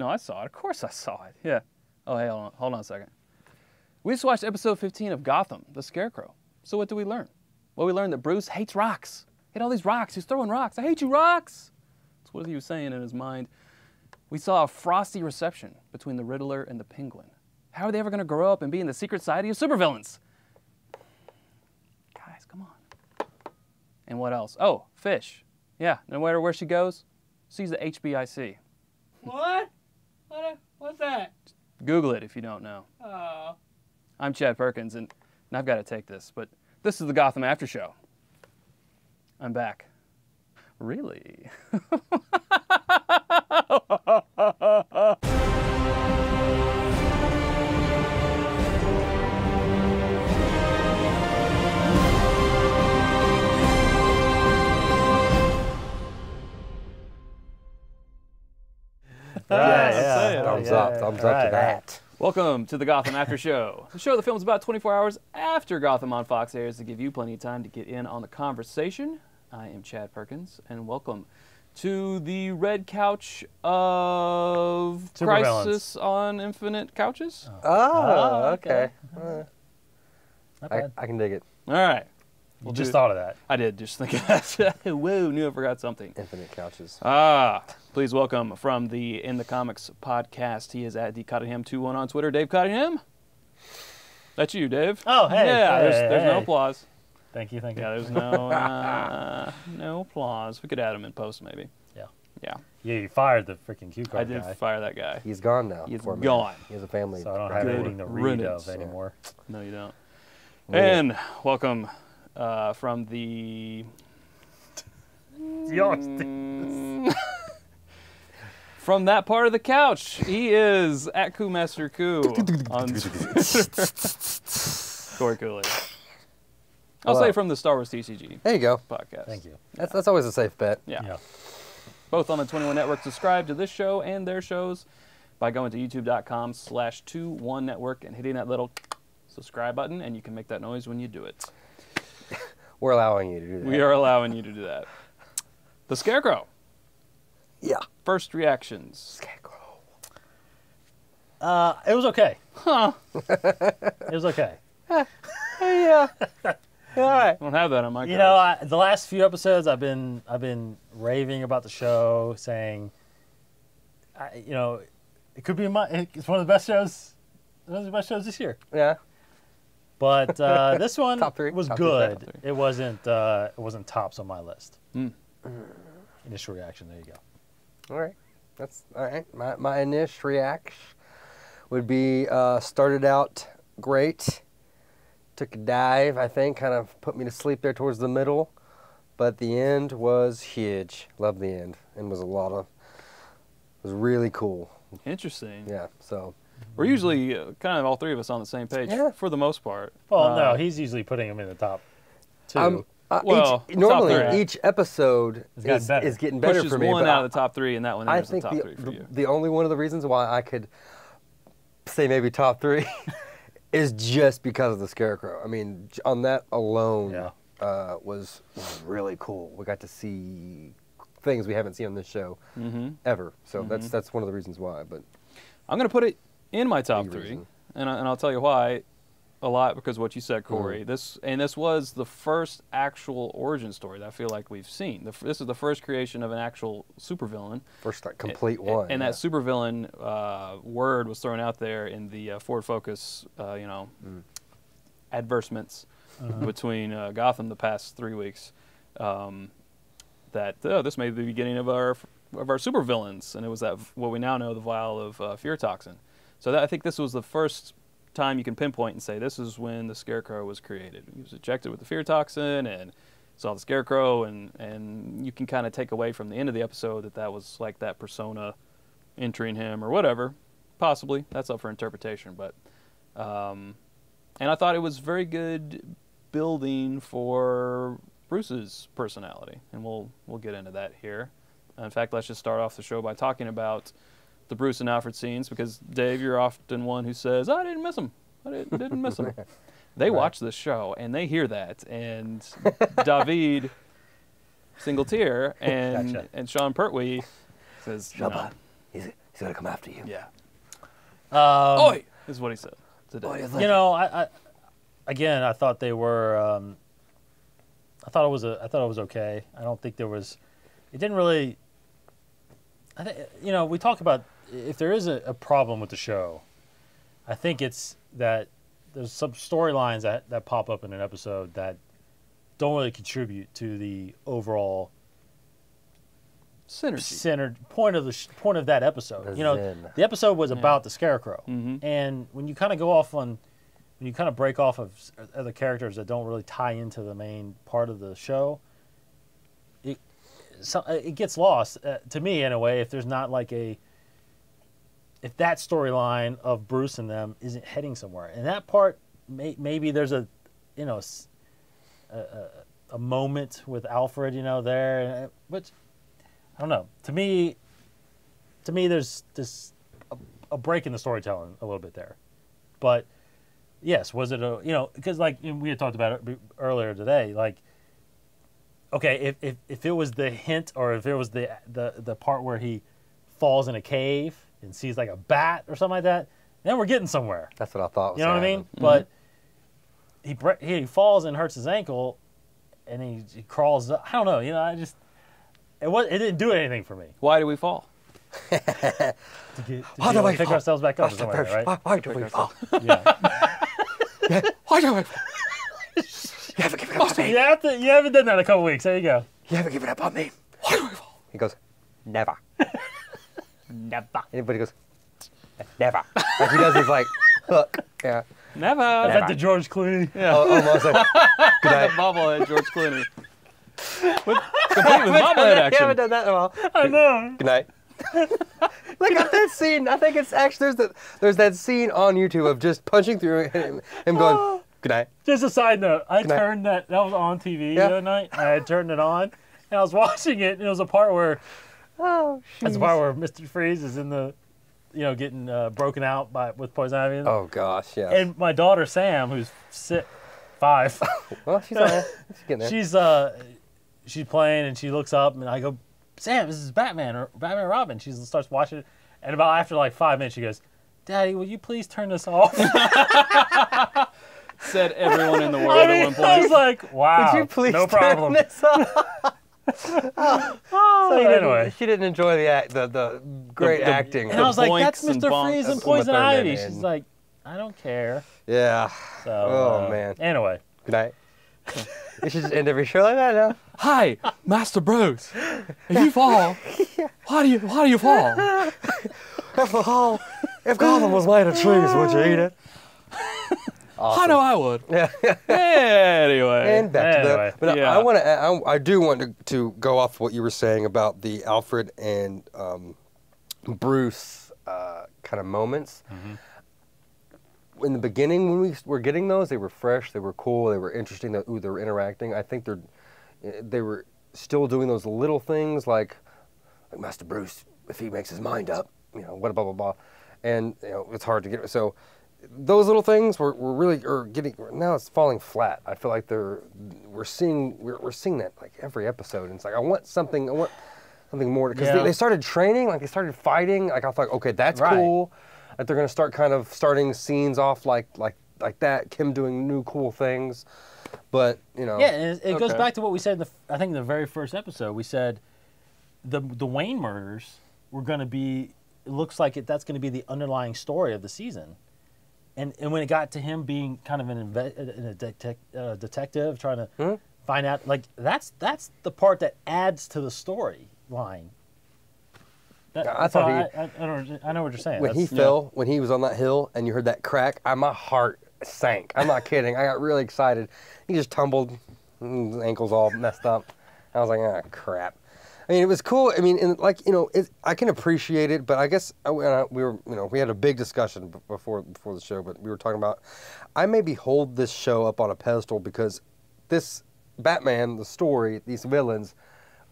No, I saw it. Of course I saw it. Yeah. Oh, hey, hold on a second. We just watched episode 15 of Gotham, the Scarecrow. So what did we learn? Well, we learned that Bruce hates rocks. He hate all these rocks. He's throwing rocks. I hate you, rocks. That's what he was saying in his mind. We saw a frosty reception between the Riddler and the Penguin. How are they ever going to grow up and be in the secret society of supervillains? Guys, come on. And what else? Oh, Fish. Yeah, no matter where she goes, she's the HBIC. What? What's that? Google it if you don't know. Oh. I'm Chad Perkins, and I've got to take this, but this is the Gotham After Show. I'm back. Really? Thumbs up to that. Welcome to the Gotham After Show, the show that films about 24 hours after Gotham on Fox airs to give you plenty of time to get in on the conversation. I am Chad Perkins, and welcome to the red couch of Crisis on Infinite Couches. Oh, okay. Not bad. I can dig it. All right. You just thought of that. I did, just think of that. Whoa, knew I forgot something. Infinite couches. Please welcome from the In the Comics podcast. He is at DCottingham21 on Twitter. Dave Cottingham. That's you, Dave. Oh, hey. Yeah, hey, there's no hey. applause. Thank you. Yeah, there's no no applause. We could add him in post, maybe. Yeah. Yeah. Yeah, you fired the freaking cue card I did guy. fire that guy. He's gone now. He's poor man. gone. He has a family. So I don't have anything to read riddance. of anymore. No, you don't. Yeah. And welcome from the... From that part of the couch, he is at Master Koo on Cory Cooley. I'll say from the Star Wars TCG There you go. podcast. Thank you. That's always a safe bet. Yeah. Both on the 21 Network. Subscribe to this show and their shows by going to youtube.com/21network and hitting that little subscribe button, and you can make that noise when you do it. We're allowing you to do that. We are allowing you to do that. The Scarecrow. Yeah. First reactions. Scarecrow. It was okay. Huh. It was okay. Yeah. All right. I don't have that on my You cards. know, the last few episodes, I've been raving about the show, saying, it could be it's one of the best shows. One of the best shows this year. Yeah. But this one Top three. was Top three. good. Top three. It wasn't tops on my list. Initial reaction. There you go. All right. That's all right. My initial reaction would be started out great. Took a dive, I think, kind of put me to sleep there towards the middle. But the end was huge. Loved the end. And was it was really cool. Interesting. Yeah, so. We're usually kind of all three of us on the same page for the most part. Well, no, he's usually putting him in the top two. Well, normally, top three. each episode is getting better Pushes for me. one but out of the top three, and that one I enters the think top three for you. the only one of the reasons why I could say maybe top three is just because of the Scarecrow. I mean, on that alone was really cool. We got to see things we haven't seen on this show ever. So that's one of the reasons why. But I'm going to put it in my top Big three, reason. and I'll tell you why. A lot because of what you said, Cory. This was the first actual origin story that I feel like we've seen. This is the first creation of an actual supervillain. First complete one. And that supervillain word was thrown out there in the Ford Focus, advertisements between Gotham the past 3 weeks. That this may be the beginning of our supervillains, and it was that what we now know, the vial of fear toxin. So I think this was the first time you can pinpoint and say this is when the Scarecrow was created. He was injected with the fear toxin and saw the Scarecrow, and you can kind of take away from the end of the episode that was like that persona entering him or whatever. Possibly. That's up for interpretation. But and I thought it was very good building for Bruce's personality, and we'll get into that here. In fact, let's just start off the show by talking about the Bruce and Alfred scenes, because Dave, you're often one who says, "I didn't miss them. I didn't miss them." They watch this show and they hear that, and David Singletier and Sean Pertwee says, He's gonna come after you. Yeah. Um, Oi! Is what he said today. Oi, You know, I thought they were. I thought it was okay. I don't think there was. It didn't really. I think we talk about if there is a problem with the show. I think it's that there's some storylines that pop up in an episode that don't really contribute to the overall Synergy. point of that episode. Zen. The episode was about the Scarecrow, Mhm. and when you kind of go off on, when you kind of break off of other characters that don't really tie into the main part of the show, it gets lost to me in a way. If there's not like if that storyline of Bruce and them isn't heading somewhere, and that part maybe there's a moment with Alfred, there, which I don't know. To me, there's this a break in the storytelling a little bit there, but yes, was it because like we had talked about it earlier today, like okay, if it was the hint or if it was the part where he falls in a cave and sees like a bat or something like that, then we're getting somewhere. That's what I thought. You know what I mean? Mm-hmm. But he falls and hurts his ankle, and he crawls up. I don't know. It didn't do anything for me. Why do we fall? To pick ourselves back up or something like that, right? Why do we fall? Yeah. Why do we fall? You haven't given up on me. You haven't done that in a couple weeks. There you go. You haven't given up on me. Why do we fall? He goes, never. Never. Anybody goes, never. Like he does his like hook. Yeah. Never. Is that the George Clooney? Yeah. Almost like, good night. The bobblehead George Clooney. Complete with bobblehead You action. haven't done that in a while. I know. Good night. Look at that scene. I think it's actually there's that scene on YouTube of just punching through him going, good night. Just a side note. I night. turned that was on TV Yeah. the other night. I had turned it on, and I was watching it, and it was a part where Oh, that's the part where Mr. Freeze is in the, getting broken out with poison ivy. Oh gosh, yeah. And my daughter Sam, who's 5, Well, she's all right. She's getting there. she's playing and she looks up and I go, Sam, this is Batman or Robin. She starts watching it, and about after like 5 minutes she goes, Daddy, will you please turn this off? Said everyone in the world at one I was point. like, wow, Would you please no problem. turn this off? So Anyway. she didn't enjoy the great acting. And I was like, that's boinks and Mr. bonks. Freeze and That's what Poison they're Ivy. in. She's like, I don't care. Yeah. So, Oh, man. Anyway. Good night. You should just end every show like that now. Hi, Master Bruce. If you fall, why do you fall? If Gotham was made of trees, would you eat it? I know I would. Yeah. Anyway. And back to Anyway. that. But Yeah. I do want to go off what you were saying about the Alfred and Bruce kind of moments. In the beginning, when we were getting those, they were fresh, they were cool, they were interesting. They were interacting. I think they were still doing those little things like Master Bruce, if he makes his mind up, what blah blah blah, and it's hard to get. So those little things were really getting. Now it's falling flat. I feel like we're seeing that like every episode. And it's like I want something more because they started training, like they started fighting. Like I thought, okay, that's cool. Like they're gonna start starting scenes off like that. Kim doing new cool things, but Yeah, and it goes back to what we said. I think in the very first episode, we said the Wayne murders were going to be. It looks like that's going to be the underlying story of the season, and when it got to him being kind of a detective trying to find out, like that's the part that adds to the storyline. I thought I know what you're saying. When he fell, when he was on that hill, and you heard that crack, my heart sank. I'm not kidding. I got really excited. He just tumbled, his ankles all messed up. I was like, ah, crap. I mean, it was cool. I mean, I can appreciate it, but I guess we had a big discussion before the show, but we were talking about I maybe hold this show up on a pedestal because this Batman, the story, these villains.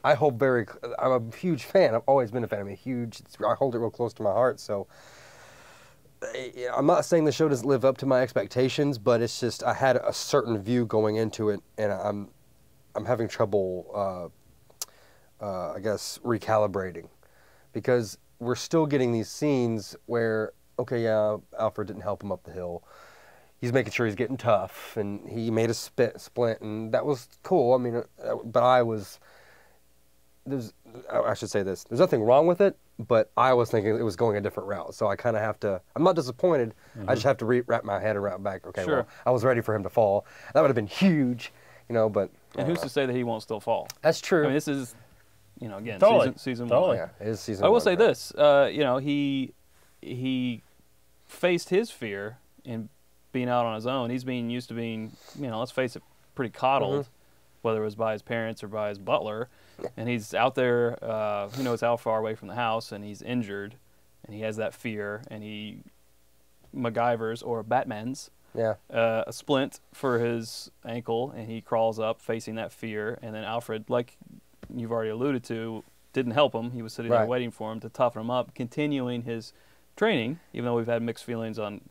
I'm a huge fan. I've always been a fan. I hold it real close to my heart. So I'm not saying the show doesn't live up to my expectations, but it's just I had a certain view going into it, and I'm having trouble, I guess, recalibrating, because we're still getting these scenes where, okay, yeah, Alfred didn't help him up the hill. He's making sure he's getting tough, and he made a splint, and that was cool. I mean, but I should say this. There's nothing wrong with it, but I was thinking it was going a different route. So I kind of have to, I'm not disappointed. I just have to wrap my head around back. Okay, Sure. well, I was ready for him to fall. That would have been huge, but. And who's to say that he won't still fall? That's true. I mean, this is, again, Totally. season Totally. one. Yeah, it is season I will one, say right? this, he faced his fear in being out on his own. He's being used to being, let's face it, pretty coddled, whether it was by his parents or by his butler. And he's out there, who knows how far away from the house, and he's injured, and he has that fear, and he MacGyver's or Batman's Yeah. a splint for his ankle, and he crawls up facing that fear. And then Alfred, like you've already alluded to, didn't help him. He was sitting there Right. waiting for him to toughen him up, continuing his training, even though we've had mixed feelings on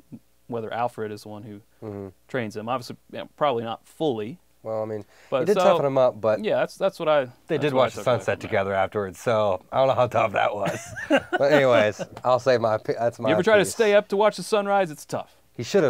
whether Alfred is the one who trains him. Obviously, probably not fully. Well, I mean, But he did so- toughen him up, but Yeah, that's what I. they that's did what I watch the took away sunset from that. together afterwards, so I don't know how tough that was. But anyways, I'll say that's my You ever try to piece. stay up to watch the sunrise? It's tough. They should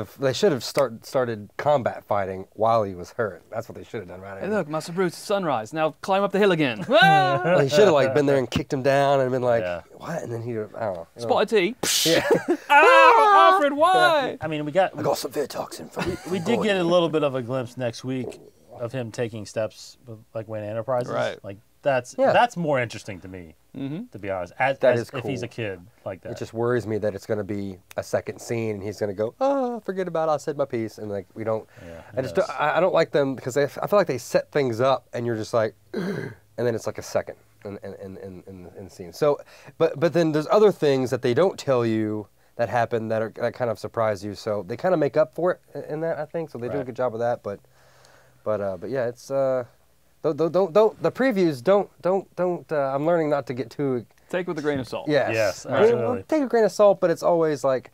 have started combat fighting while he was hurt. That's what they should have done, right? Hey, look, Master Bruce, sunrise. Now climb up the hill again. Well, he should have been there and kicked him down and been like, Yeah. what? And then I don't know. Spot of tea. Yeah. Ow, Alfred, why? I mean, I got some Vitoxin for we did get a little bit of a glimpse next week of him taking steps with like Wayne Enterprises. Right. Like that's more interesting to me, to be honest. As is if he's cool. a kid like that. It just worries me that it's going to be a second scene and he's going to go, forget about it, I said my piece. And like, we don't, Yeah, I just don't, I don't like them because I feel like they set things up and you're just like, and then it's like a second in the scene. So, but then there's other things that they don't tell you that happen that kind of surprise you. So they kind of make up for it in that, I think. So they do a Right. good job of that. But yeah, it's, don't the previews don't I'm learning not to get too. Take with a grain of salt. Yes. Yes, I mean, absolutely. take a grain of salt, but it's always like,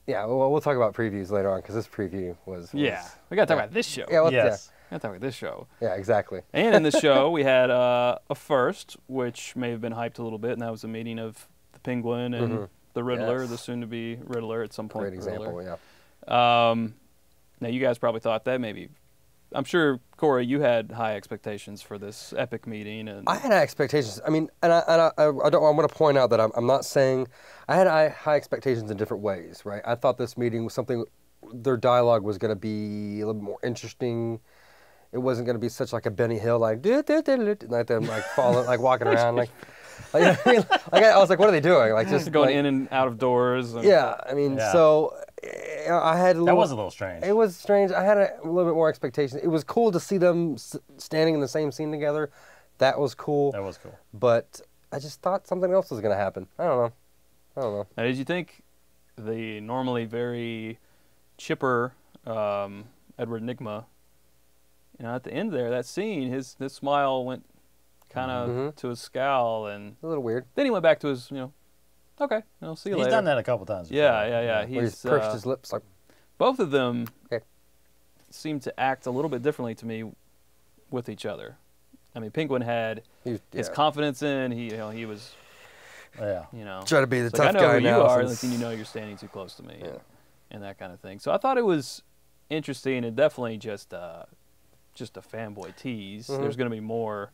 yeah. Well, we'll talk about previews later on because this preview was. Yeah. We got to talk about this show. Yeah. Yes. We got to talk about this show. Yeah. Exactly. And in this show, we had a first, which may have been hyped a little bit, and that was the meeting of the Penguin and the Riddler, Yes. the soon-to-be Riddler at some point. Great example. Riddler. Yeah. Now, you guys probably thought that maybe. I'm sure, Cory, you had high expectations for this epic meeting. And I had high expectations. I mean, and I want to point out that I'm not saying I had high expectations in different ways, right? I thought this meeting was something. Their dialogue was going to be a little bit more interesting. It wasn't going to be such like a Benny Hill like like them like falling like walking around like I was like, what are they doing? Like just going like, in and out of doors. And Yeah, I mean, Yeah. so I had a little. That was a little strange. It was strange. I had a little bit more expectations. It was cool to see them standing in the same scene together. That was cool. That was cool. But I just thought something else was going to happen. I don't know. Now, did you think the normally very chipper Edward Nygma, at the end there, that scene, his smile went kind of to his scowl, and A little weird. then he went back to his, okay, see you He's later. done that a couple times. Before. Yeah. Where He's he's pursed his lips like. both of them Okay. seem to act a little bit differently to me with each other. I mean, Penguin had his Yeah. confidence in he was Yeah. Try to be the it's like, tough I know guy who now. you are, since- and you're standing too close to me, Yeah. and that kind of thing. So I thought it was interesting and definitely just a fanboy tease. There's going to be more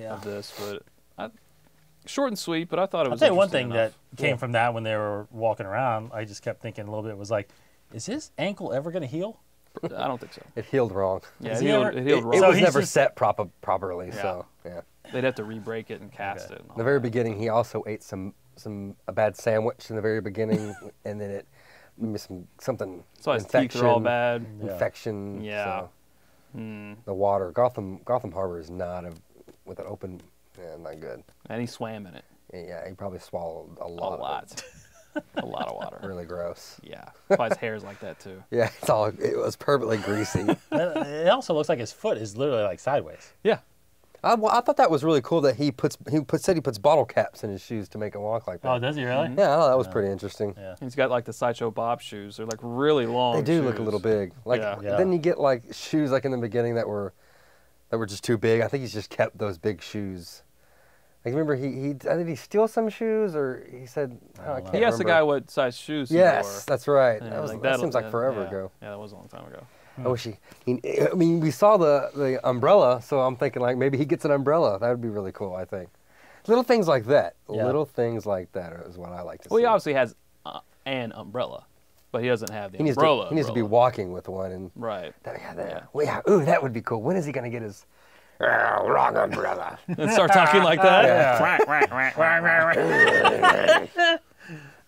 of this, but short and sweet. But I thought it I'll was. tell you one interesting thing enough. that came from that when they were walking around. I just kept thinking a little bit was like, is his ankle ever going to heal? I don't think so. It healed wrong. Yeah, Is it he healed, ever- it healed It wrong. So was he's never just- set properly. So yeah. They'd have to re-break it and cast it. And all In the very that. beginning, he also ate a bad sandwich in the very beginning, and then something. So his teeth are all bad. Infection. Yeah. So Mm. the water. Gotham Harbor is not with an open. Yeah, not good. And he swam in it. Yeah, he probably swallowed a A lot. lot. A lot of water. Really gross. Yeah. That's why his hair's like that too. Yeah, it was perfectly greasy. It also looks like his foot is literally like sideways. Yeah. I thought that was really cool that he said he puts bottle caps in his shoes to make it walk like that. Oh, does he really? Yeah, I thought that was pretty interesting. Yeah. He's got like the Sideshow Bob shoes. They're like really long. They do look a shoes. little big. Like Yeah. Yeah. then you get like shoes like in the beginning that were just too big. I think he's just kept those big shoes Like, remember, did he steal some shoes, or he said, I can't He asked the remember. guy what size shoes he Yes, wore. that's right. And That seems like forever ago. Yeah, that was a long time ago. I wish I mean, we saw the umbrella, so I'm thinking like maybe he gets an umbrella. That would be really cool, I think. Little things like that. Yeah. Little things like that is what I like to see. Well, he obviously has an umbrella, but he doesn't have the umbrella. He needs to be walking with one. And Right. Ooh, that would be cool. When is he going to get his wrong umbrella? And start talking like that.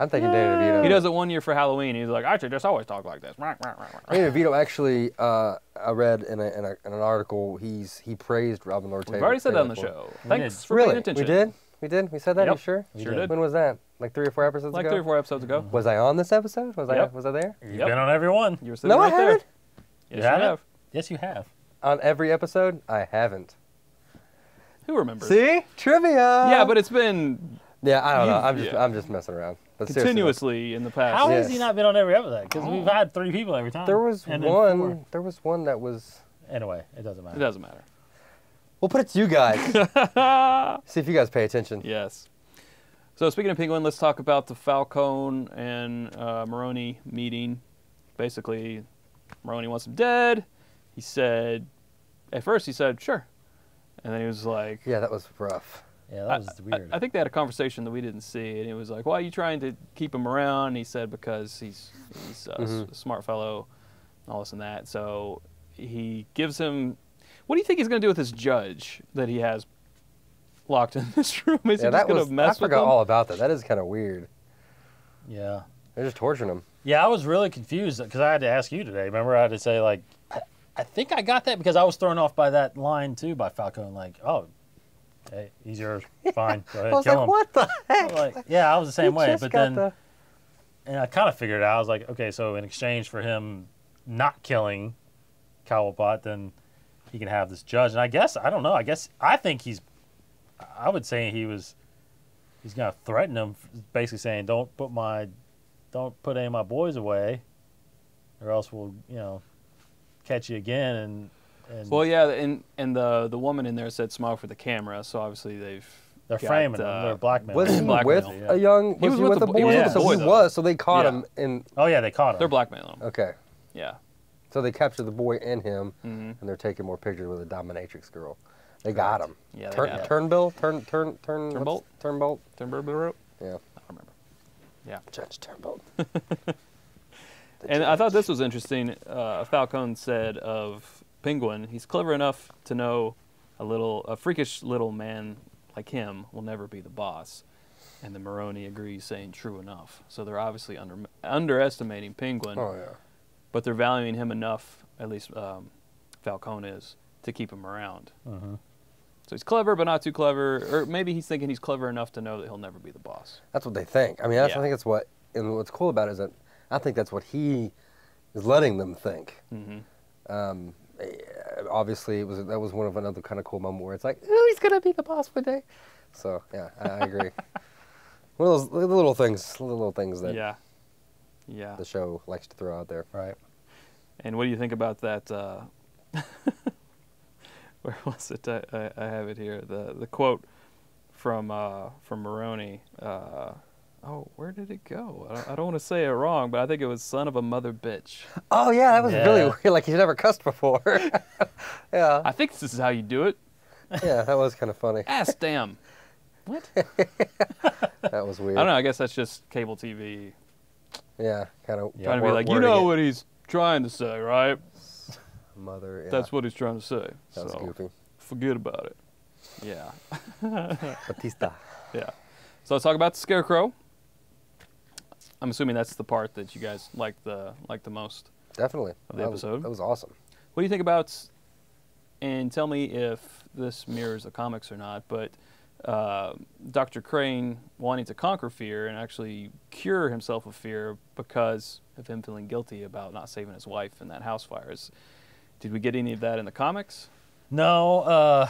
I'm thinking Danny DeVito. He does it one year for Halloween. He's like, I should just always talk like this. Danny DeVito actually, I read in an article, he praised Robin Lord Taylor. We've already said that on the show. Thanks for Really? paying attention. We did? We did? We said that? Yep. You sure? Sure did. When was that? Like 3 or 4 episodes Like ago? 3 or 4 episodes ago. Was I on this episode? Was Yep. I there? You've been on every one. You were sitting No, right I there. haven't. Yes, you haven't? have. Yes, you have. On every episode? I haven't. Who remembers? See? Trivia! Yeah, but it's been Yeah, I don't know. Yeah. I'm just messing around. But seriously, continuously in the past. How has Yes. he not been on every episode? Because we've had 3 people every time. there was And then one. 4. There was one that was. Anyway, it doesn't matter. It doesn't matter. We'll put it to you guys. See if you guys pay attention. Yes. So speaking of Penguin, let's talk about the Falcone and Maroni meeting. Basically, Maroni wants him dead. He said, at first he said, sure. And then he was like, Yeah, that was rough. Yeah, that was weird. I think they had a conversation that we didn't see, and he was like, "Why are you trying to keep him around?" And he said, "Because he's a smart fellow, all this and that." So he gives him. What do you think he's going to do with this judge that he has locked in this room? Is he just going to mess I with forgot him? all about that. That is kind of weird. Yeah. They're just torturing him. Yeah, I was really confused because I had to ask you today. Remember, I had to say, like, I think I got that because I was thrown off by that line, too, by Falcone. Like, oh, hey, he's yours. Fine. Go ahead, I was kill like, him. what the heck? Like, yeah, I was the same You way. just But got then, and I kind of figured it out. I was like, okay, so in exchange for him not killing Cobblepot, then he can have this judge. And I guess, I don't know. I think I would say he's going to threaten him, basically saying, don't put any of my boys away, or else we'll, catch you again. And Well, yeah, and the woman in there said smile for the camera, so obviously they're got, framing him. They're blackmailing Was he him. blackmail with him, a young? He Was was he with with the a boy. boy? Yeah, So boy, he though. was. So they caught Yeah. him in. Oh, yeah, they caught him. they're blackmailing him. Okay. Yeah. So they captured the boy and him, and they're taking more pictures with a dominatrix girl. They got him. Yeah, they got him. Turnbolt. Turnbolt? Turnbolt. Timber. Yeah. I don't remember. Yeah. Judge Turnbolt. And I thought this was interesting. Falcone said of Penguin, he's clever enough to know a freakish little man like him will never be the boss. And the Maroni agrees, saying true enough. So they're obviously underestimating Penguin, Oh yeah. but they're valuing him enough, at least Falcone is, to keep him around. So he's clever, but not too clever. Or maybe he's thinking he's clever enough to know that he'll never be the boss. That's what they think. I mean, I think that's what. And what's cool about it is that I think that's what he is letting them think. Obviously, that was one of another kind of cool moment where it's like, oh, he's gonna be the boss one day. So yeah, I agree. One of those little things that Yeah. the show likes to throw out there. Right. And what do you think about that? Where was it? I have it here. The quote from Maroni. Where did it go? I don't want to say it wrong, but I think it was "son of a mother bitch." Oh yeah, that was Yeah. really weird. Like he's never cussed before. Yeah, I think this is how you do it. yeah, that was kind of funny. Ass damn. What? That was weird. I don't know. I guess that's just cable TV Yeah, kind of trying to be like, you know what he's trying to say, right? Mother. Yeah, That's what he's trying to say. that was So goofy. forget about it. Yeah. Batista. Yeah. So let's talk about the Scarecrow. I'm assuming that's the part that you guys liked the most. Definitely. Of the episode. That was awesome. What do you think about, and tell me if this mirrors the comics or not, but Dr. Crane wanting to conquer fear and actually cure himself of fear because of him feeling guilty about not saving his wife in that house fires. Did we get any of that in the comics? No,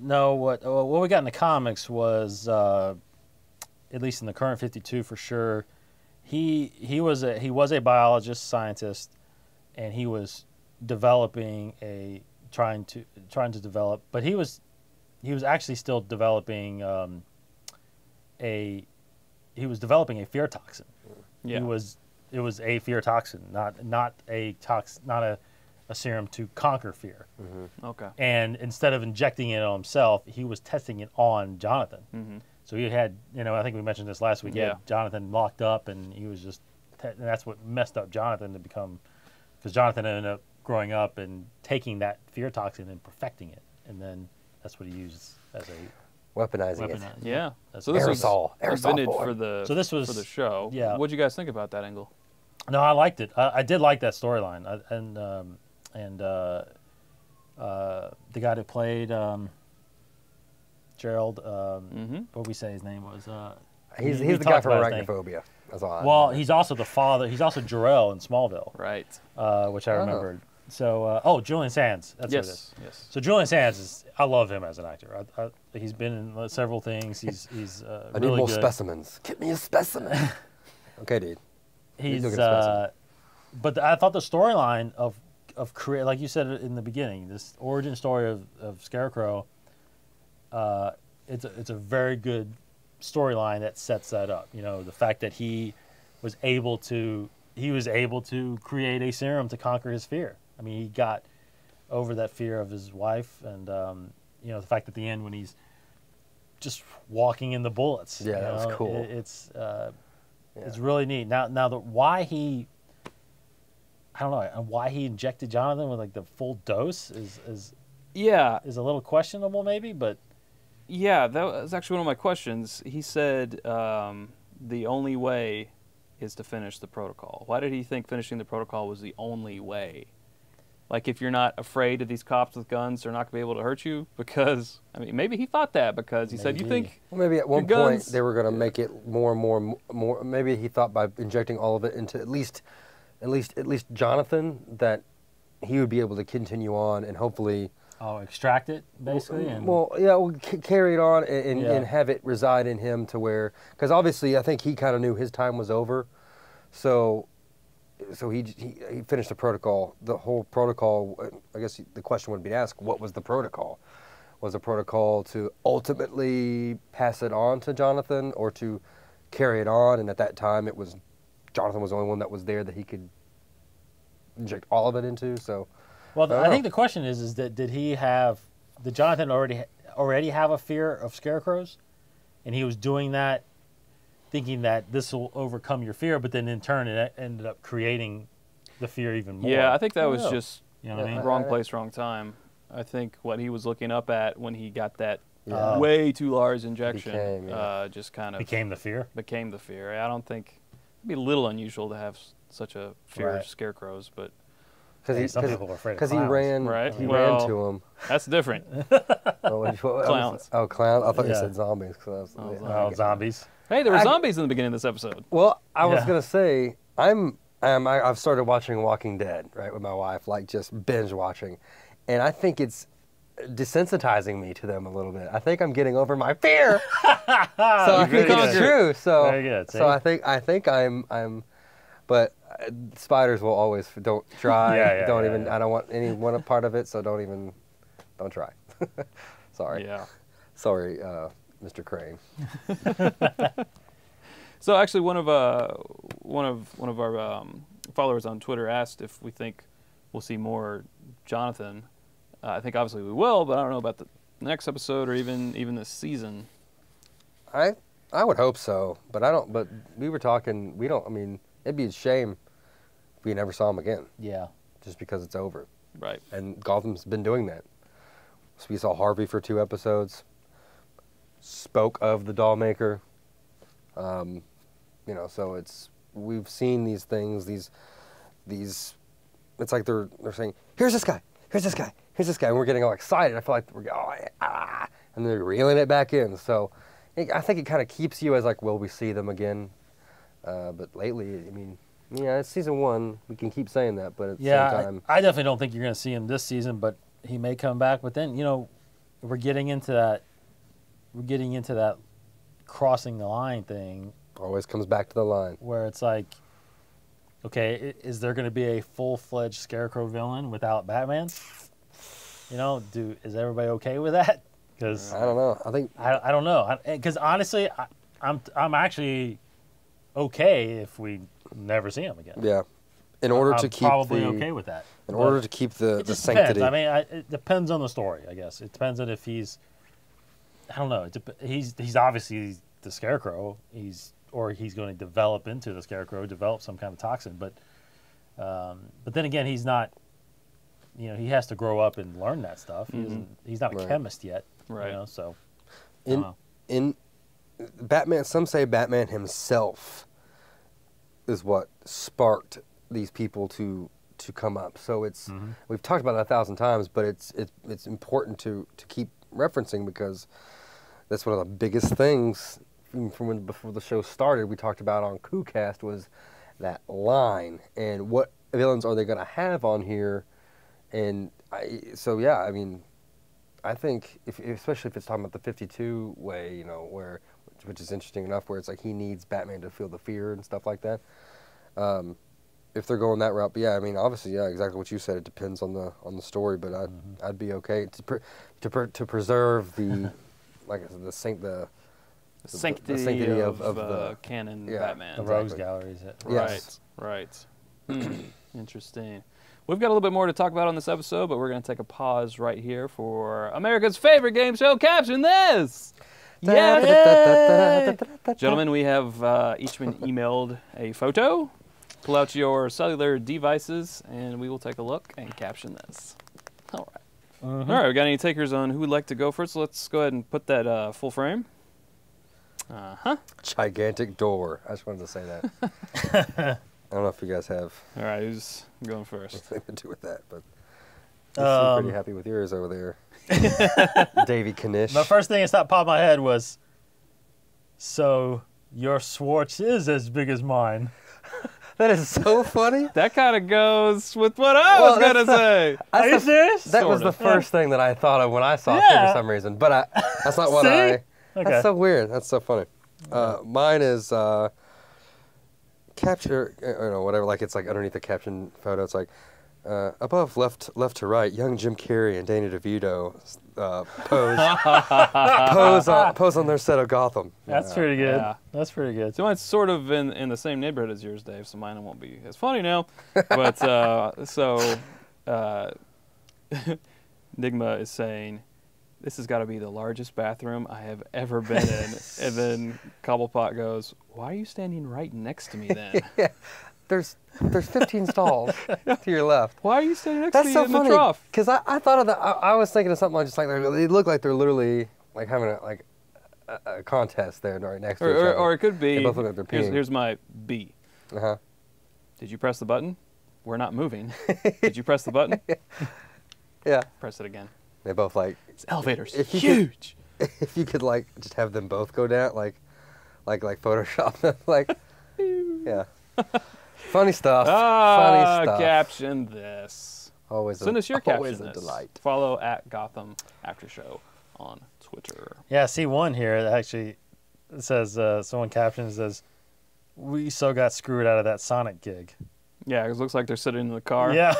no. What we got in the comics was, at least in the current 52 for sure, he was a biologist, scientist, and he was developing trying to develop, but he was he was actually still developing a fear toxin. Yeah. It was a fear toxin, not a serum to conquer fear. Okay. And instead of injecting it on himself, he was testing it on Jonathan. So he had, I think we mentioned this last week. He had Jonathan locked up, and he was just, and that's what messed up Jonathan to become, because Jonathan ended up growing up and taking that fear toxin and perfecting it, and then that's what he used as a Weaponizing it. Yeah. That's So this aerosol. was Aerosol invented boy. for the for the show. Yeah. What'd you guys think about that angle? No, I liked it. I did like that storyline, and the guy that played Gerald, what did we say his name was? He's we the guy talked from about his name. Arachnophobia. That's all. Well, he's also the father. He's also Jarrell in Smallville, Right. which I remembered. So, Julian Sands. That's what it is. Yes. So Julian Sands I love him as an actor. He's been in several things. He's I really need more good. specimens. Get me a specimen. Okay, dude. He's looking specimen. but I thought the storyline of like you said in the beginning, this origin story of Scarecrow, it's a very good storyline that sets that up. The fact that he was able to create a serum to conquer his fear. I mean, he got over that fear of his wife, and the fact at the end when he's just walking in the bullets. Yeah, that was cool. It's really neat. Now why he injected Jonathan with like the full dose is Yeah. a little questionable maybe, but Yeah, that was actually one of my questions. He said the only way is to finish the protocol. Why did he think finishing the protocol was the only way? Like, if you're not afraid of these cops with guns, they're not going to be able to hurt you? Because, I mean, maybe he thought that because he said, you think... Well, maybe at one your point guns- they were going to make it more and more. Maybe he thought by injecting all of it into at least Jonathan, that he would be able to continue on and hopefully... extract it basically. Carry it on and Yeah. have it reside in him to where, because obviously I think he kind of knew his time was over, so he finished the protocol. The whole protocol. I guess the question would be asked: what was the protocol? Was the protocol to ultimately pass it on to Jonathan, or to carry it on? And at that time, it was Jonathan was the only one that was there that he could inject all of it into. So. Well, I think the question is that did Jonathan already have a fear of scarecrows, and he was doing that, thinking that this will overcome your fear, but then in turn it ended up creating the fear even more. Yeah, I think that was just You know what I mean? wrong place, wrong time. I think what he was looking up at when he got that Yeah. way too large injection Became, just kind of Became the fear. became the fear. I don't think it'd be a little unusual to have such a fear Right. of scarecrows, but Because Some people are afraid of Because he clowns. ran, Right. he Well, ran to him. that's different. Clowns. Oh, clown. I thought you Yeah. said zombies. Zombies. Hey, there were zombies in the beginning of this episode. Well, I was Yeah. gonna say I've started watching Walking Dead, right, with my wife, like just binge watching, and I think it's desensitizing me to them a little bit. I think I'm getting over my fear. So I think Very it's good. true. So Very good, see? So I think I'm, but spiders will always don't try. Yeah, don't yeah, even. yeah. I don't want any one part of it. So don't try. Sorry. Yeah. Sorry, Mr. Crane. So actually, one of our followers on Twitter asked if we think we'll see more Jonathan. I think obviously we will, but I don't know about the next episode or even this season. I would hope so, but I don't. But we were talking. We don't. I mean, it'd be a shame if we never saw him again, Yeah. just because it's over. Right. And Gotham's been doing that. So we saw Harvey for 2 episodes. Spoke of the doll maker. So we've seen these things. These. It's like they're saying, "Here's this guy. Here's this guy. Here's this guy," and we're getting all excited. I feel like we're and they're reeling it back in. So I think it kind of keeps you as like, will we see them again? But lately, I mean, yeah, it's season 1. We can keep saying that, but at the same time, I definitely don't think you're going to see him this season, but he may come back. But then, we're getting into that. We're getting into that crossing the line thing, always comes back to the line. where it's like, okay, is there going to be a full-fledged Scarecrow villain without Batman? Is everybody okay with that? Because I don't know. I think I don't know. Because honestly, I'm actually okay if we never see him again. yeah. In order I'm to keep probably the okay with that. in order to keep the It just sanctity. depends. I mean, it depends on the story, I guess. It depends on if he's. I don't know. He's obviously the Scarecrow. He's going to develop into the Scarecrow, develop some kind of toxin. But then again, he's not. You know, he has to grow up and learn that stuff. He's not a Right. chemist yet. Right. You know, so. I don't know. in Batman, some say Batman himself is what sparked these people to come up. So it's we've talked about it 1,000 times, but it's important to keep referencing because that's one of the biggest things even from when before the show started. We talked about on KooCast was that line and what villains are they going to have on here, and I mean, I think especially if it's talking about the 52 way, you know, which is interesting enough, where it's like he needs Batman to feel the fear and stuff like that. If they're going that route, but yeah, I mean, obviously, yeah, exactly what you said. It depends on the story, but I'd be okay to preserve the like I said, the sanctity of the canon yeah, Batman. The Exactly. Rogues Gallery is it? Yes. Right. Interesting. We've got a little bit more to talk about on this episode, but we're going to take a pause right here for America's favorite game show, Caption This! Yeah! Gentlemen, we have each been emailed a photo. Pull out your cellular devices, and we will take a look and caption this. All right. All right, we got any takers on who would like to go first? So let's go ahead and put that full frame. Gigantic door. I just wanted to say that. I don't know if you guys have All right, who's going first? anything to do with that, but you seem pretty happy with yours over there. Davy Kanish. The first thing that stopped popped in my head was, so your Schwartz is as big as mine. That is so funny. That kind of goes with what I was going to say. Are you serious? That was Sort the of. first thing that I thought of when I saw it Yeah. for some reason. But that's not what See? I... Okay. That's so weird. That's so funny. Mine is capture, or no, whatever. Like it's like underneath the caption photo. It's like above, left to right. Young Jim Carrey and Danny DeVito pose on their set of Gotham. That's pretty good. Yeah. That's pretty good. So mine's sort of in the same neighborhood as yours, Dave, so mine won't be as funny now. But Nigma is saying, this has got to be the largest bathroom I have ever been in. And then Cobblepot goes, why are you standing right next to me then? Yeah. There's 15 stalls to your left. Why are you standing next That's to me so in funny the trough? because I thought of that. I was thinking of something like just like they look like they're literally like having a contest there right next to each other. Or it could be, They both look like they're peeing. here's my B. Uh-huh. Did you press the button? We're not moving. Did you press the button? Yeah. Press it again. They both like It's elevators. if you Huge. if you could like just have them both go down like Photoshop them like yeah. Funny stuff. Funny stuff. Caption this. Always Send us your always caption a this. delight. Follow at Gotham After Show on Twitter. Yeah, I see one here that actually says, someone captioned says, we so got screwed out of that Sonic gig. Yeah, it looks like they're sitting in the car. Yeah.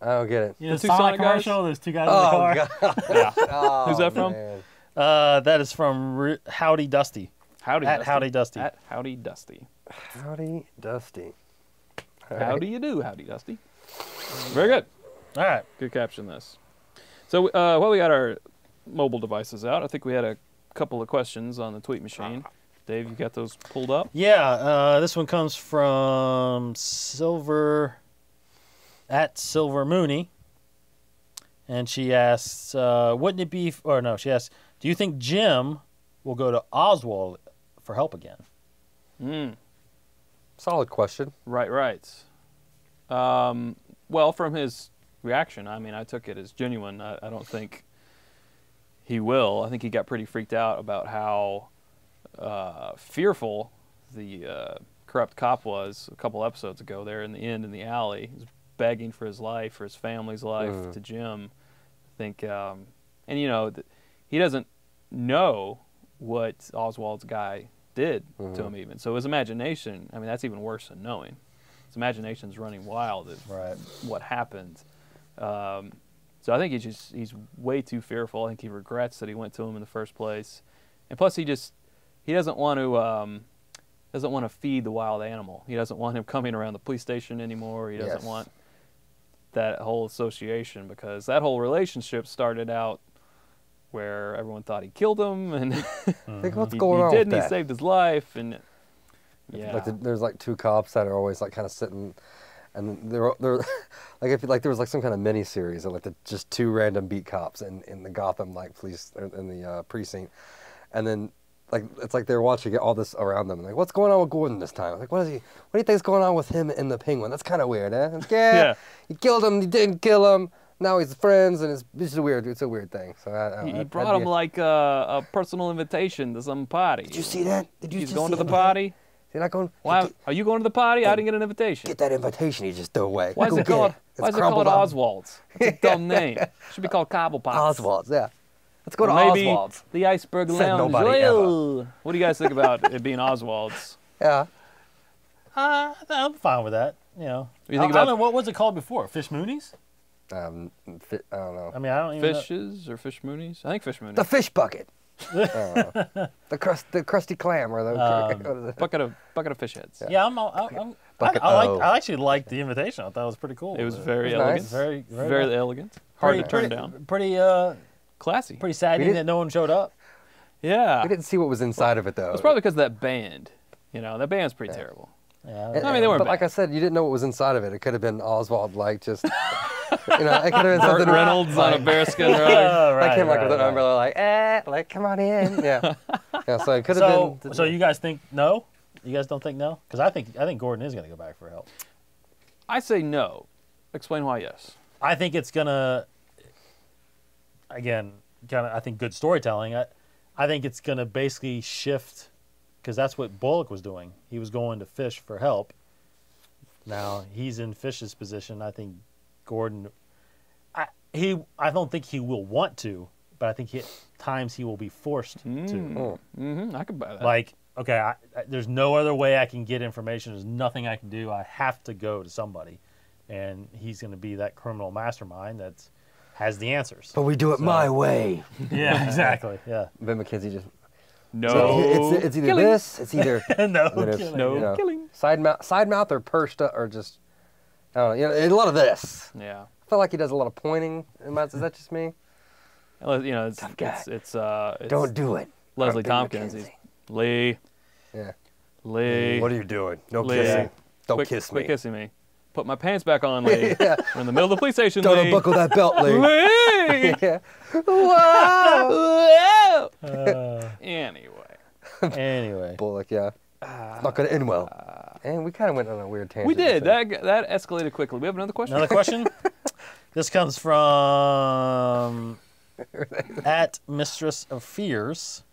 I don't get it. You know, The two Sonic Sonic guys? commercial, there's two guys in the car. God. Yeah. Oh, Who's that from? man. That is from Howdy Dusty. Howdy At Dusty. Howdy Dusty. At Howdy Dusty. Howdy Dusty. All How right. do you do, Howdy Dusty? Very good. All right. Good caption this. So while we got our mobile devices out, I think we had a couple of questions on the tweet machine. Dave, you got those pulled up? Yeah, this one comes from Silver Mooney. And she asks, wouldn't it be, or no, she asks, do you think Jim will go to Oswald for help again? Solid question. Right. Well, from his reaction, I mean, I took it as genuine. I don't think he will. I think he got pretty freaked out about how fearful the corrupt cop was a couple episodes ago there in the inn in the alley. He was begging for his life, for his family's life to Jim. I think, and you know, he doesn't know what Oswald's guy did to him even. So his imagination, I mean, that's even worse than knowing. His imagination's running wild at Right. what happened. So I think he's way too fearful. I think he regrets that he went to him in the first place, and plus he doesn't want to feed the wild animal. He doesn't want him coming around the police station anymore. He doesn't want that whole association, because that whole relationship started out where everyone thought he killed him, and Like, what's going on he with didn't. that? He saved his life, and yeah. Like there's like two cops that are always like kind of sitting, and they're like if like there was like some kind of mini series of like just two random beat cops in the Gotham like police in the precinct, and then like it's like they're watching all this around them. Like, what's going on with Gordon this time? Like, what do you think is going on with him and the Penguin? That's kind of weird, eh? Like, Yeah. He killed him. He didn't kill him. Now he's friends, and it's just a weird thing. So He brought him like a personal invitation to some party. Did you see that? Did you He's just going see to the him? party. You're not going. Why are you going to the party? I didn't get an invitation. Get that invitation you just threw away. Why is Go it get called? It's Why is it crumbled called up. Oswald's? That's a dumb name. It should be called Cobblepots. Oswald's, yeah. Let's go to Or maybe Oswald's. the Iceberg Said Lounge. nobody ever. Well, what do you guys think about it being Oswald's? Yeah. I'm fine with that. You know, What do you think I about don't know, what was it called before? Fish Moonies? I don't know. I mean, I don't even Fishes or Fish Moonies? I think Fish Moonies. The fish bucket. The crusty clam or the what is it? bucket of fish heads. Yeah, Bucket I actually liked the invitation. I thought it was pretty cool. It was very It was elegant. nice. very, Very elegant. Hard to turn pretty, down. Pretty Classy. saddening didn't- that no one showed up. Yeah. We didn't see what was inside of it though. It's probably because of that band. You know, that band's pretty terrible. Yeah, I mean, they weren't But bad. like I said, you didn't know what was inside of it. It could have been Oswald, like just, it could have been Burt something. Reynolds on a bearskin rug. Like him, like with an umbrella, like come on in. Yeah. Yeah. So it could have been. So you guys think no? You guys don't think no? Because I think Gordon is going to go back for help. I say no. Explain why yes. I think it's gonna. Again, I think good storytelling. I think it's gonna basically shift, because that's what Bullock was doing. He was going to Fish for help. Now he's in Fish's position. I think Gordon. I don't think he will want to, but I think at times he will be forced to. Mm-hmm. I could buy that. Like, okay, there's no other way I can get information. There's nothing I can do. I have to go to somebody, and he's going to be that criminal mastermind that has the answers. But we do it my way. Yeah, exactly. Yeah. Ben McKenzie just. no. So it's either killing. this. It's either. No it's, killing. No killing. Side mouth or pursed up or just. I don't know. You know, a lot of this. Yeah. I feel like he does a lot of pointing. Is that just me? Well, you know, it's Don't do it. Leslie I'm Ben Tompkins. He's Lee. Yeah. Lee. What are you doing? No Lee. kissing. Don't Quit- kiss Quit me. kissing me. Put my pants back on, Lee. Yeah. We're in the middle of the police station, Don't Lee. unbuckle that belt, Lee. Lee. Yeah. Whoa. Anyway. Anyway. Bullock, yeah. It's not going to end well. And we kind of went on a weird tangent. We did. so- That escalated quickly. We have another question? Another question? This comes from at Mistress of Fears.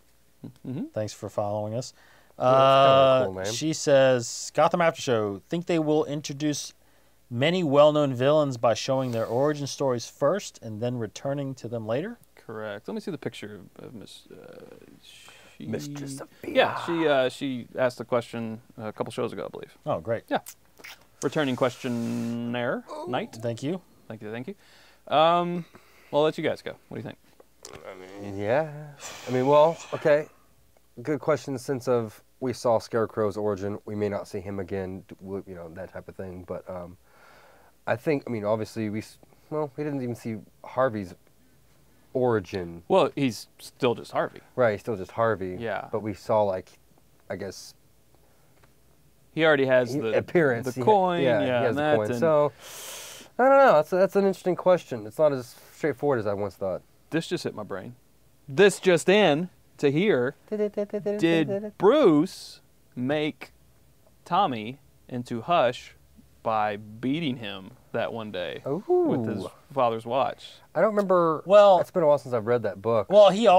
Thanks for following us. that's kind of a cool name. She says, Gotham After Show, think they will introduce many well-known villains by showing their origin stories first and then returning to them later? Correct. Let me see the picture of Miss. Mistress of Fear. Yeah, she asked the question a couple shows ago, I believe. Oh, great. Yeah. Returning questionnaire night. Thank you. Thank you. Well, I'll let you guys go. What do you think? Yeah. I mean, well, okay. Good question. Since we saw Scarecrow's origin, we may not see him again. You know, that type of thing. But I think. I mean, obviously, we didn't even see Harvey's origin. Well, he's still just Harvey. Right. He's still just Harvey. Yeah. But we saw, like, I guess. He already has the appearance. the coin. He has and the that. coin. And So I don't know. That's an interesting question. It's not as straightforward as I once thought. this just hit my brain. This just in to hear. Did Bruce make Tommy into Hush by beating him that one day with his father's watch? I don't remember. Well- it's been a while since I've read that book. Well, he I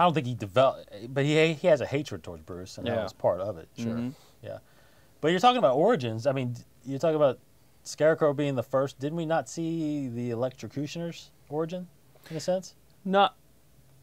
don't think he developed, but he has a hatred towards Bruce, and that Yeah. was part of it, sure. Mhm. Yeah. But you're talking about origins. I mean, you're talking about Scarecrow being the first. Didn't we not see the electrocutioner's origin, in a sense? Not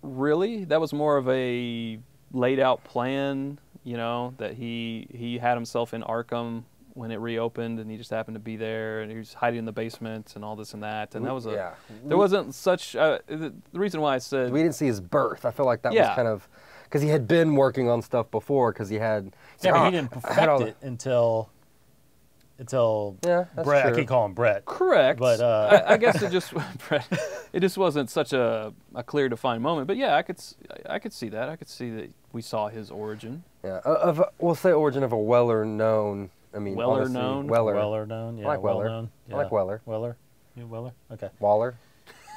really. That was more of a laid out plan, you know, that he had himself in Arkham when it reopened, and he just happened to be there, and he was hiding in the basement and all this and that, and that was Yeah. there wasn't such the reason why I said We didn't see his birth. I feel like that was Yeah. kind of because he had been working on stuff before because he had. Yeah, but "Oh, he didn't I had all perfect it until Yeah, that's Brett. true. I keep calling him Brett. correct, But, I guess it just it just wasn't such a clear defined moment. But yeah, I could see that. I could see that we saw his origin. Yeah, we'll say origin of a Weller known. I mean, Weller honestly, known? Weller, known. Yeah, I like Weller. known. I like Weller. Weller. You Weller? Okay. Waller,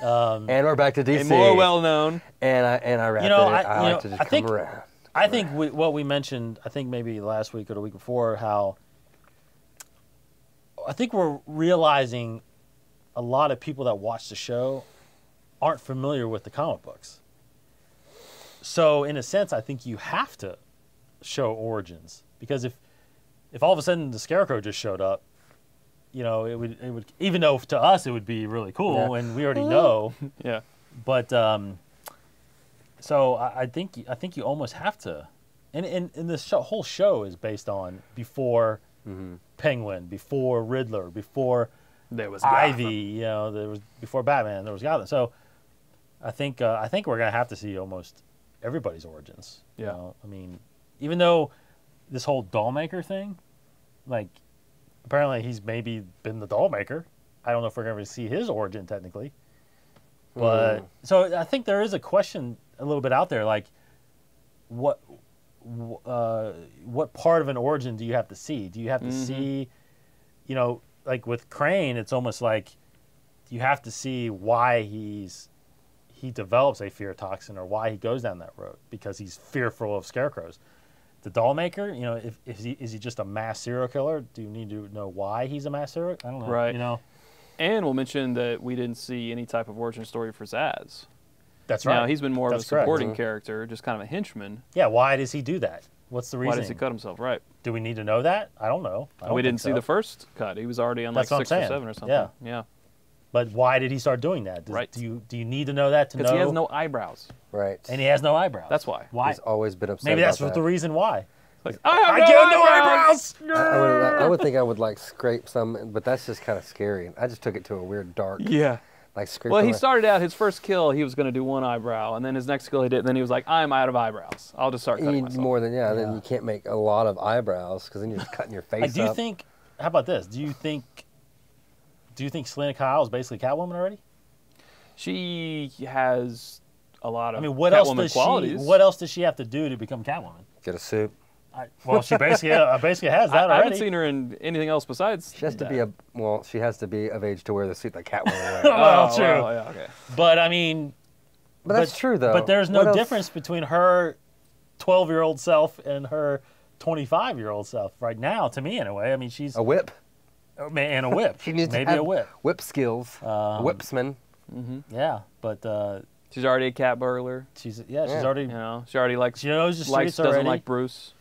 Um, and we're back to DC. A more well known. And I wrapped know, it. I- I you like to know, just I think- come around. I think what we mentioned, I think maybe last week or the week before, how I think we're realizing a lot of people that watch the show aren't familiar with the comic books. So in a sense, I think you have to show origins, because if all of a sudden the Scarecrow just showed up, you know, it would even though to us it would be really cool, Yeah. and we already know. Yeah. But so I think you almost have to, and this whole show is based on before Penguin, before Riddler, before There was Ivy. Gotham. You know, there was before Batman. There was Gotham. So I think we're gonna have to see almost everybody's origins. You Yeah. know? I mean, even though this whole doll maker thing, like apparently he's maybe been the doll maker. I don't know if we're gonna see his origin technically. But so I think there is a question a little bit out there, like what part of an origin do you have to see? Do you have to see, you know, like with Crane, it's almost like you have to see why he develops a fear toxin or why he goes down that road, because he's fearful of scarecrows. The doll maker, you know, is he just a mass serial killer? Do you need to know why he's a mass serial? I don't know. Right. You know, And we'll mention that we didn't see any type of origin story for Zaz. that's right. Now, he's been more of a That's correct. supporting character, just kind of a henchman. Yeah. Why does he do that? What's the reason? Why does he cut himself? Right. Do we need to know that? I don't know. I don't We think didn't see so. the first cut. He was already on like That's what I'm 6 or saying. 7 or something. Yeah. Yeah. But why did he start doing that? Right. Do you need to know that to know? Because he has no eyebrows. Right. And he has no eyebrows. That's why. Why? He's always been upset. Maybe about that's that. the reason why. Like, I get no eyebrows. I would think I would like scrape some, but that's just kind of scary. I just took it to a weird dark. Yeah. Like scrape. Well, he some- started out his first kill. He was going to do one eyebrow, and then his next kill he did. And then he was like, "I'm out of eyebrows. I'll just start You cutting need myself." more than Then Yeah. you can't make a lot of eyebrows because then you're just cutting your face I do up. think. How about this? Do you think Selena Kyle is basically Catwoman already? She has a lot of I mean, what else Catwoman does qualities. what else does she have to do to become Catwoman? Get a suit. Well, she basically has that I already. haven't seen her in anything else besides. She has to that. be she has to be of age to wear the suit that Catwoman wears. Well, true. Well, yeah, okay. But I mean, But that's true though. But there's What no else- difference between her 12-year-old self and her 25-year-old self right now, to me anyway. I mean, she's A whip. and a whip. She needs maybe to have a whip. whip skills. A whipsman. Yeah, but She's already a cat burglar. she's Yeah. You know, she already likes she knows the likes streets doesn't already. like Bruce.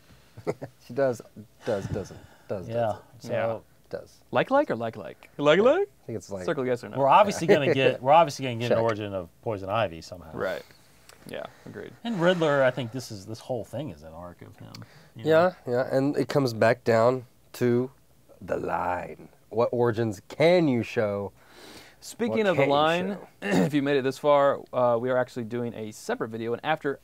She doesn't. Yeah. Doesn't. So Does. Like or like? I think it's like. Circle yes or no. we're obviously gonna get an Check. origin of Poison Ivy somehow. Right. Yeah. Agreed. And Riddler, I think this whole thing is an arc of him. you know? Yeah, and it comes back down to the line. What origins can you show? Speaking What of the can you line, show? if you made it this far, we are actually doing a separate video, and after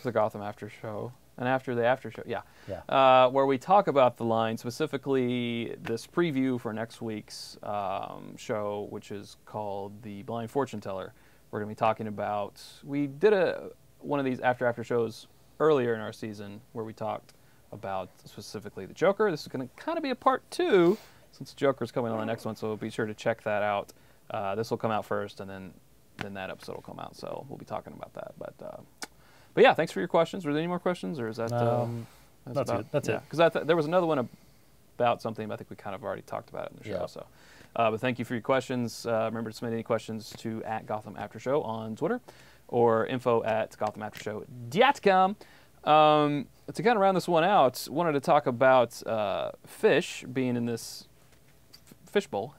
the Gotham after show, and after the after show, where we talk about the line, specifically this preview for next week's show, which is called The Blind Fortune Teller. We're going to be talking about, we did one of these after shows earlier in our season where we talked about specifically the Joker. This is going to kind of be a part 2 since Joker's coming on the next one, so be sure to check that out. This will come out first, and then that episode will come out, so we'll be talking about that. But yeah, thanks for your questions. Were there any more questions, or is that That's it. That's it. Because there was another one about something, but I think we kind of already talked about it in the show. Yeah. So, but thank you for your questions. Remember to submit any questions to @GothamAfterShow on Twitter or info@GothamAfterShow.com. To kind of round this one out, wanted to talk about Fish being in this fishbowl,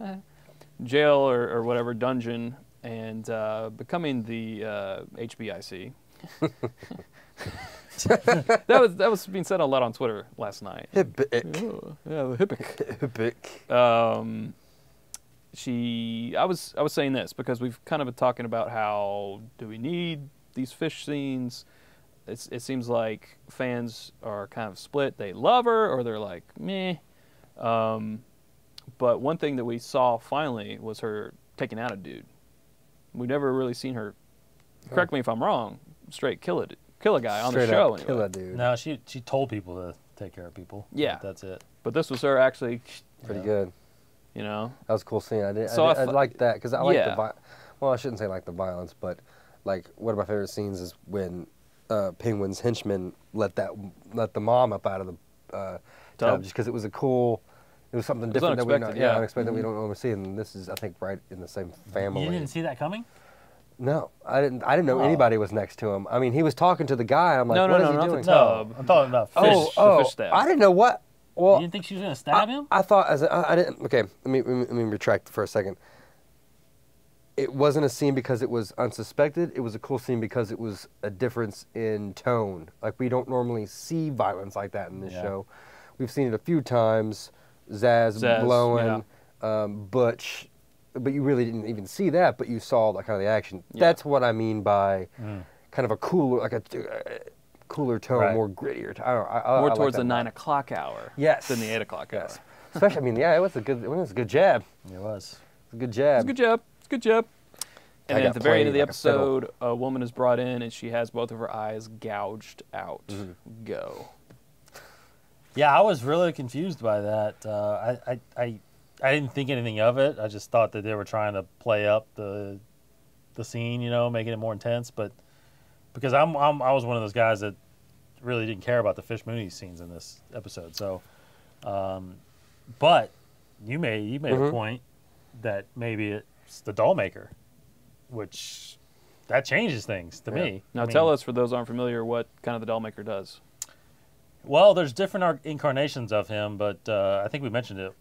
jail or whatever dungeon, and becoming the HBIC. That was being said a lot on Twitter last night. Hippick. Oh, yeah, the hippick. Hippick. I was saying this because we've kind of been talking about how do we need these fish scenes. It seems like fans are kind of split. They love her or they're like meh. But one thing that we saw finally was her taking out a dude. We've never really seen her. Correct me if I'm wrong. Straight kill a guy on the show. Straight up kill a dude. No, she told people to take care of people. Yeah, That's it. But this was her actually. Pretty good. You know, that was a cool scene. I liked that because I like the well, I shouldn't say like the violence, but like one of my favorite scenes is when Penguin's henchmen let the mom up out of the tub just because it was something different that we unexpected we don't normally see, and this is I think right in the same family. You didn't see that coming? No, I didn't know anybody was next to him. I mean, he was talking to the guy. I'm like, what is he doing? No, I'm talking about fish. The fish stab. I didn't know what. Well, you didn't think she was gonna stab him? I thought I didn't. Okay, let me retract for a second. It wasn't a scene because it was unsuspected. It was a cool scene because it was a difference in tone. Like we don't normally see violence like that in this show. We've seen it a few times. Zaz blowing, Butch, but you really didn't even see that. But you saw that kind of the action. Yeah. That's what I mean by kind of a cooler, like a cooler tone, more grittier. More towards the 9 o'clock hour. Yes. Than the 8 o'clock hour. Especially, I mean, it was a good jab. It was. A good jab. It's a good jab. And then at the very end of the episode, a woman is brought in and she has both of her eyes gouged out. Go. Yeah, I was really confused by that. I didn't think anything of it. I just thought that they were trying to play up the scene, making it more intense. But because I was one of those guys that really didn't care about the Fish Mooney scenes in this episode. So, but you made a point that maybe it's the doll maker, which that changes things to me. Now tell us, for those who aren't familiar, what kind of the doll maker does. Well, there's different incarnations of him, but I think we mentioned it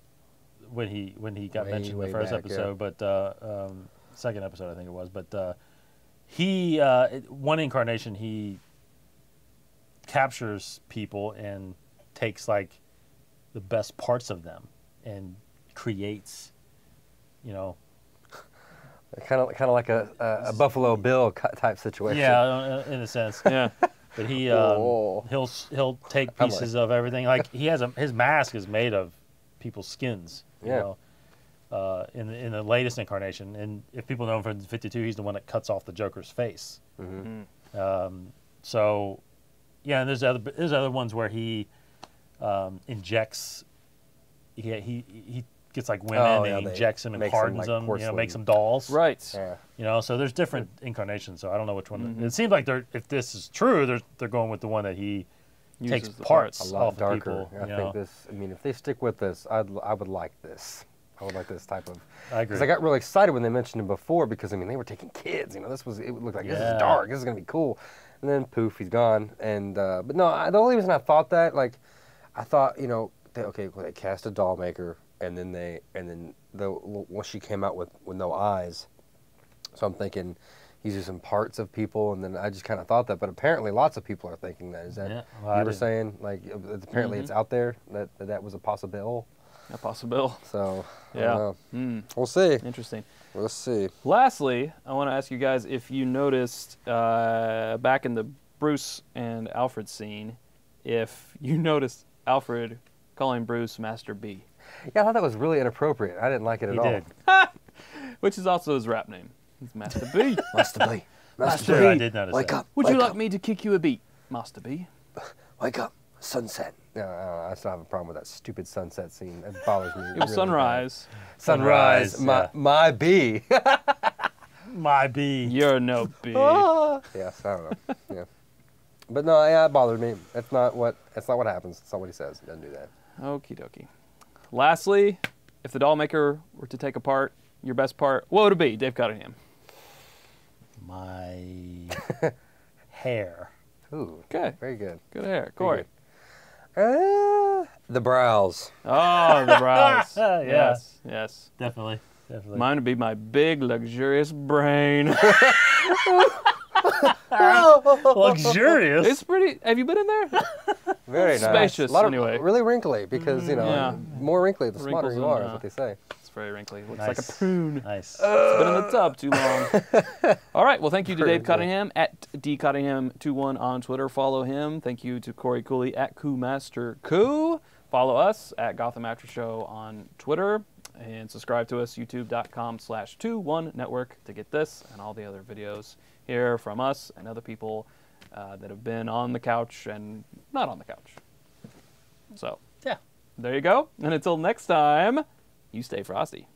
when he got mentioned in the first episode, but second episode I think it was. But he one incarnation he captures people and takes like the best parts of them and creates, kind of like a Buffalo Bill type situation. Yeah, in a sense. Yeah. But he'll take pieces of everything. Like he has his mask is made of people's skins. You know, in the latest incarnation, and if people know him from 52, he's the one that cuts off the Joker's face. So, yeah, and there's other ones where he injects. He gets like women and he injects them and hardens them. Makes them dolls. Right. Yeah. So there's different incarnations. So I don't know which one. It seems like if this is true, they're going with the one that he takes parts a lot off darker. Of people. I think this. I mean, if they stick with this, I would like this. I would like this type of. I agree. Because I got really excited when they mentioned him before because I mean they were taking kids. It looked like this is dark. This is gonna be cool. And then poof, he's gone. And but no, the only reason I thought that, like, I thought they cast a doll maker. And then once she came out with no eyes, so I'm thinking he's using parts of people, and then I just kind of thought that, but apparently lots of people are thinking that. Is that you were saying? Like apparently it's out there that was a possibility. A possibility. So yeah, we'll see. Interesting. We'll see. Lastly, I want to ask you guys if you noticed back in the Bruce and Alfred scene, if you noticed Alfred calling Bruce Master B. Yeah, I thought that was really inappropriate. I didn't like it at all. Did. Which is also his rap name. He's Master B. Master B. Master B. I did notice Wake that. up. Would you like me to kick you a beat, Master B? Wake up. Sunset. No, I still have a problem with that stupid sunset scene. It bothers me. It was sunrise. Sunrise. My B. My B. You're no B. Yes, I don't know. Yeah. But no, it bothered me. That's not what happens. That's not what he says. He doesn't do that. Okie dokie. Lastly, if the doll maker were to take apart your best part, what would it be, Dave Cottingham? My hair. Ooh. Okay. Very good. Good hair. Cory. The brows. Oh, the brows. Yeah. Yes. Definitely. Mine would be my big, luxurious brain. Luxurious. It's pretty. Have you been in there? Very nice. Spacious, A lot of, anyway. really wrinkly because, you know, Yeah. more wrinkly the smarter Wrinkles you and, are, is what they say. It's very wrinkly. Looks Nice. like a prune. Nice. It's been in the tub too long. All right. Well, thank you to Dave Prune. Cunningham at dcunningham21 on Twitter. Follow him. Thank you to Cory Cooley at CooMasterCoo. Follow us at Gotham After Show on Twitter. And subscribe to us, youtube.com/21network to get this and all the other videos here from us and other people that have been on the couch and not on the couch. So, Yeah. there you go. And until next time, you stay frosty.